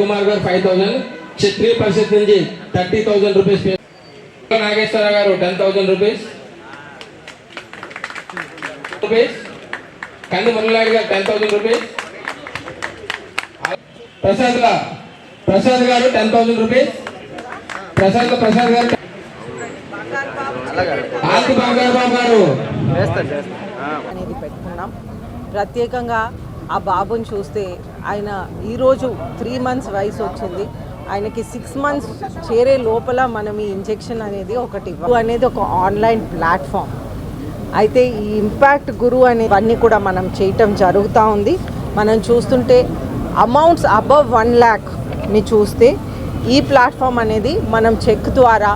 కుమార్ గారు 5,000, క్షత్రియ పరిషత్ నుంచి 30,000 రూపీస్, నాగేశ్వర గారు 10,000 రూపీస్, కంది మురళీనాయుడు గారు 10,000 రూపీస్, ప్రసాద్ గారు 10,000 రూపీస్, ప్రసాద్ గారు, ఆర్తి బంగారు బాబు గారు అనేది పెట్టుకున్నాం. ప్రత్యేకంగా ఆ బాబుని చూస్తే ఆయన ఈరోజు 3 months వయసు వచ్చింది. ఆయనకి 6 months చేరే లోపల మనం ఈ ఇంజెక్షన్ అనేది ఒకటి అనేది ఒక ఆన్లైన్ ప్లాట్ఫామ్ అయితే ఈ ఇంపాక్ట్ గురు అనేవన్నీ కూడా మనం చేయటం జరుగుతూ ఉంది. మనం చూస్తుంటే అమౌంట్స్ అబవ్ 1 lakhని చూస్తే ఈ ప్లాట్ఫామ్ అనేది మనం చెక్ ద్వారా